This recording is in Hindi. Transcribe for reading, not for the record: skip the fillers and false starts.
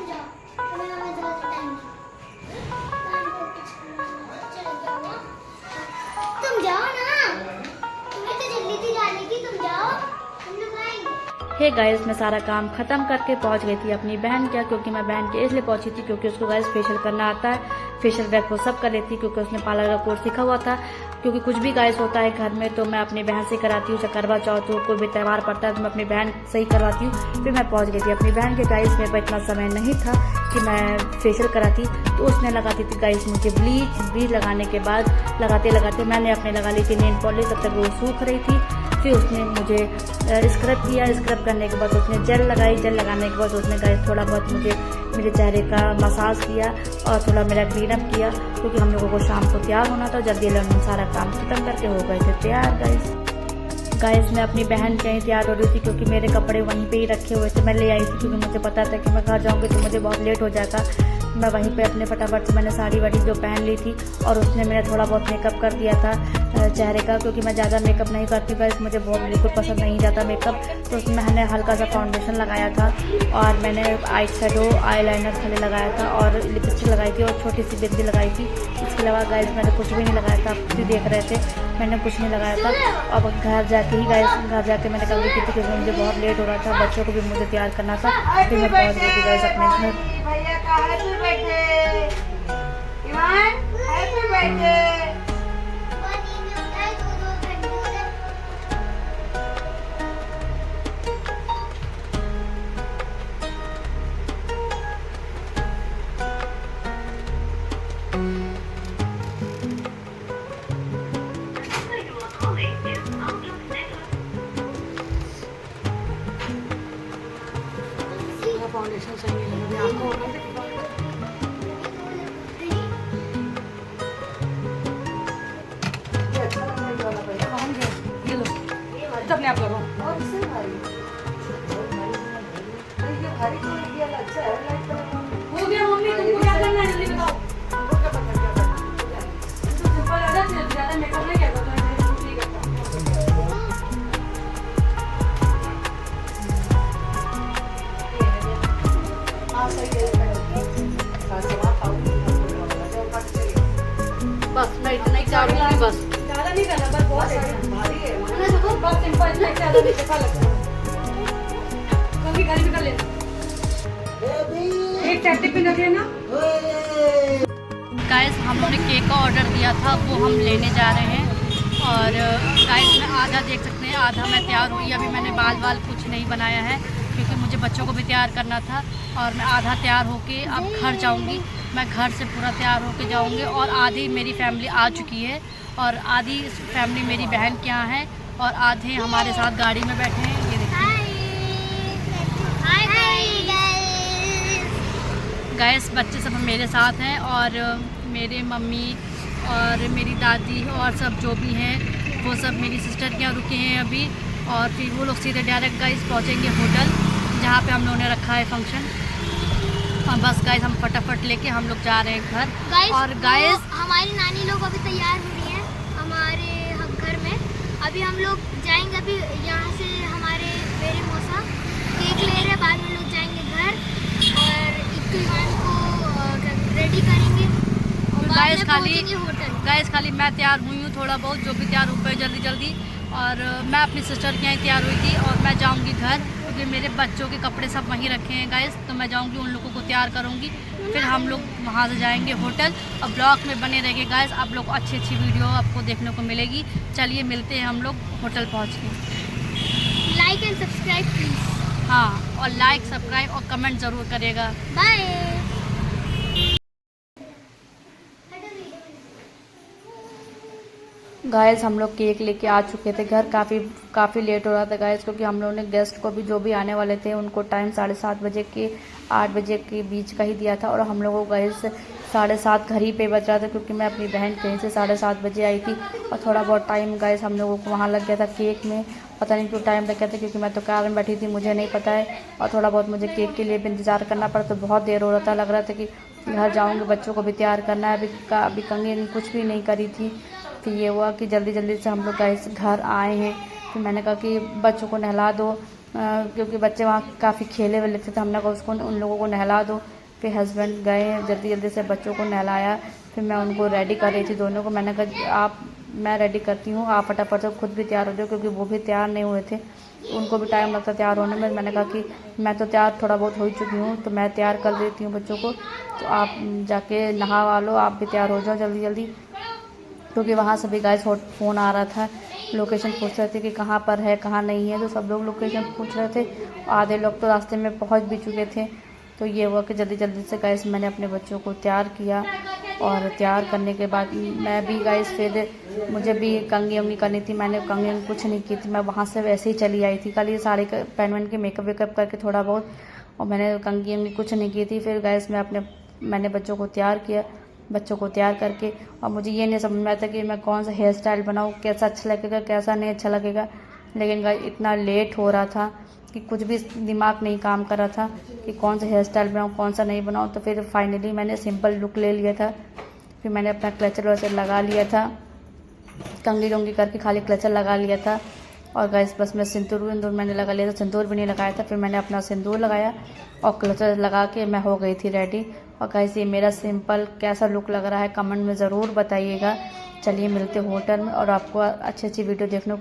तुम जाओ ना, तुम्हें तो जल्दी थी जाने की, तुम जाओ, हम लोग आएंगे। हे गाइस, मैं सारा काम खत्म करके पहुंच गई थी अपनी बहन के, क्योंकि मैं बहन के इसलिए पहुंची थी क्योंकि उसको गाइस फेशियल करना आता है। फेशियल वैक वो सब कर लेती क्योंकि उसने पार्लर का कोर्स सीखा हुआ था। क्योंकि कुछ भी गाइस होता है घर में तो मैं अपनी बहन से कराती हूँ, चाहे करवा चौथ हो, कोई भी त्यौहार पड़ता है तो मैं अपनी बहन से ही करवाती हूँ। फिर मैं पहुंच गई थी अपनी बहन के। गाइस मेरे पास इतना समय नहीं था कि मैं फेशियल कराती, तो उसने लगाती थी गाइस मुझे ब्लीच लगाने के बाद लगाते लगाते मैंने अपने लगा ली थी नेल पॉलिश, तब तक वो सूख रही थी। फिर उसने मुझे स्क्रब किया, स्क्रब करने के बाद उसने जेल लगाई, जेल लगाने के बाद उसने गाइस थोड़ा बहुत मुझे मेरे चेहरे का मसाज किया और थोड़ा मेरा क्लीन अप किया, क्योंकि हम लोगों को शाम को तैयार होना था। जल्दी जल्दी सारा काम खत्म करके हो गए थे तैयार गाइस मैं अपनी बहन के यहाँ तैयार हो रही थी क्योंकि मेरे कपड़े वहीं पे ही रखे हुए थे। मैं ले आई थी क्योंकि मुझे पता था कि मैं घर जाऊँगी तो मुझे बहुत लेट हो जाएगा। मैं वहीं पे अपने फटाफट से मैंने साड़ी वाड़ी जो पहन ली थी और उसने मेरा थोड़ा बहुत मेकअप कर दिया था चेहरे का, क्योंकि मैं ज़्यादा मेकअप नहीं करती गाइस, मुझे बहुत बिल्कुल पसंद नहीं जाता मेकअप। तो उसमें मैंने हल्का सा फाउंडेशन लगाया था और मैंने आई शैडो आई लाइनर खाली लगाया था और लिपस्टिक लगाई थी और छोटी सी बिंदी लगाई थी। इसके अलावा गाइस मैंने कुछ भी नहीं लगाया था, आप खुद ही देख रहे थे मैंने कुछ नहीं लगाया था। अब घर जाके ही गाइस घर जाके मैंने कल की थी क्योंकि मुझे बहुत लेट हो रहा था, बच्चों को भी मुझे तैयार करना था। फिर मैं पहुँच गई थी गाइस अपने घर। भैया का हैप्पी बर्थडे ईमान, हैप्पी बर्थडे। फाउंडेशन सही नहीं लग रही आपको, ये अच्छा लग रहा है ये वाला भैया। हम ये लो अपने आप करो और इससे भारी ये भारी तो नहीं दिया, अच्छा है लाइट कलर हो गया। मम्मी तुमको क्या करना है जल्दी बताओ। हमको क्या पता क्या करना है, तो सिंपल है, ज्यादा मेकअप नहीं किया तो ठीक है। बस मैं इतना ही चाहूंगी, बस ज्यादा नहीं करना, बस बहुत भारी है बस सिंपल इतना ही ज्यादा नहीं अच्छा लगता है, कभी घर भी कर लेना। एक टैक्टिक पे रख लेना। गाइस हम लोगों ने केक का ऑर्डर दिया था वो हम लेने जा रहे हैं। और गाइस मैं आधा देख सकते हैं, आधा मैं तैयार हुई, अभी मैंने बाल कुछ नहीं बनाया है क्योंकि मुझे बच्चों को भी तैयार करना था। और मैं आधा तैयार होके अब घर जाऊंगी, मैं घर से पूरा तैयार होके जाऊंगी। और आधी मेरी फैमिली आ चुकी है और आधी फैमिली मेरी बहन के यहाँ है और आधे हमारे साथ गाड़ी में बैठे हैं। ये देखिए गाइस बच्चे सब मेरे साथ हैं और मेरे मम्मी और मेरी दादी और सब जो भी हैं वो सब मेरी सिस्टर के यहाँ रुके हैं अभी। और फिर वो लोग सीधे डायरेक्ट गाइस पहुँचेंगे होटल जहाँ पे हम लोगों ने रखा है फंक्शन। और बस गाइस हम फटाफट लेके हम लोग जा रहे हैं घर। और गाइस हमारी नानी लोग अभी तैयार हो रही हैं हमारे घर में। अभी हम लोग जाएंगे, अभी यहाँ से हमारे मेरे मौसा केक ले रहे, बाद में लोग जाएंगे घर और ईमान को रेडी करेंगे और गाइस होटल। गाइस खाली मैं तैयार हुई हूँ, थोड़ा बहुत जो भी तैयार हो पाए जल्दी जल्दी। और मैं अपनी सिस्टर के यहाँ तैयार हुई थी और मैं जाऊँगी घर क्योंकि मेरे बच्चों के कपड़े सब वहीं रखे हैं गाइस। तो मैं जाऊँगी उन लोगों को तैयार करूँगी, फिर हम लोग वहाँ से जाएंगे होटल। और ब्लॉग में बने रहेंगे गाइस, आप लोग अच्छी वीडियो आपको देखने को मिलेगी। चलिए मिलते हैं हम लोग होटल पहुँच के। Like and subscribe please. हाँ, और लाइक सब्सक्राइब और कमेंट ज़रूर करिएगा। बाय। गाइस हम लोग केक लेके आ चुके थे घर, काफ़ी लेट हो रहा था गाइस क्योंकि हम लोगों ने गेस्ट को भी जो भी आने वाले थे उनको टाइम 7:30 बजे के 8 बजे के बीच का ही दिया था। और हम लोगों को गाइस 7:30 घर ही पे बच रहा था क्योंकि मैं अपनी बहन कहीं से 7:30 बजे आई थी। और थोड़ा बहुत टाइम गाइस हम लोगों को वहाँ लग गया था केक में, पता नहीं क्यों टाइम लग गया था क्योंकि मैं तो कार में बैठी थी, मुझे नहीं पता है। और थोड़ा बहुत मुझे केक के लिए भी इंतज़ार करना पड़ा, तो बहुत देर हो रहा था, लग रहा था कि घर जाऊँगी बच्चों को भी तैयार करना है। अभी कंगी कुछ भी नहीं करी थी। फिर ये हुआ कि जल्दी से हम लोग गाइस घर आए हैं। फिर मैंने कहा कि बच्चों को नहला दो क्योंकि बच्चे वहाँ काफ़ी खेले वेले थे, तो हमने कहा उसको उन लोगों को नहला दो। फिर हस्बैंड गए, जल्दी जल्दी से बच्चों को नहलाया। फिर मैं उनको रेडी कर रही थी दोनों को। मैंने कहा मैं रेडी करती हूँ, आप फटाफट से खुद भी तैयार हो जाओ, क्योंकि वो भी तैयार नहीं हुए थे, उनको भी टाइम लगता तैयार होने में। मैंने कहा कि मैं तो तैयार थोड़ा बहुत हो ही चुकी हूँ, तो मैं तैयार कर देती हूँ बच्चों को, तो आप जाके नहा लो, आप भी तैयार हो जाओ जल्दी जल्दी। क्योंकि वहाँ से भी गाइस फ़ोन आ रहा था, लोकेशन पूछ रहे थे कि कहाँ पर है कहाँ नहीं है, तो सब लोग लोकेशन पूछ रहे थे। आधे लोग तो रास्ते में पहुँच भी चुके थे। तो ये हुआ कि जल्दी जल्दी से गाइस मैंने अपने बच्चों को तैयार किया, और तैयार करने के बाद मैं भी गाइस फिर मुझे भी कंघी वंगी करनी थी। मैंने कंघी वंगी कुछ नहीं की थी, मैं वहाँ से वैसे ही चली आई थी, कल ये साड़ी पहन के मेकअप वेकअप करके थोड़ा बहुत, और मैंने कंघी वंगी कुछ नहीं की थी। फिर गाइस मैंने बच्चों को तैयार किया, बच्चों को तैयार करके, और मुझे ये नहीं समझ में आता कि मैं कौन सा हेयर स्टाइल बनाऊँ, कैसा अच्छा लगेगा कैसा नहीं अच्छा लगेगा। लेकिन गाइस इतना लेट हो रहा था कि कुछ भी दिमाग नहीं काम कर रहा था कि कौन सा हेयर स्टाइल बनाऊँ कौन सा नहीं बनाऊँ। तो फिर फाइनली मैंने सिंपल लुक ले लिया था। फिर मैंने अपना क्लचर वैसे लगा लिया था, कंघी वंगी करके खाली क्लचर लगा लिया था। और गाइस बस मैं सिंदूर मैंने लगा लिया था, सिंदूर भी नहीं लगाया था। फिर मैंने अपना सिंदूर लगाया और क्लचर लगा के मैं हो गई थी रेडी। और गाइस ये मेरा सिंपल कैसा लुक लग रहा है कमेंट में ज़रूर बताइएगा। चलिए मिलते होटल में, और आपको अच्छी अच्छी वीडियो देखने को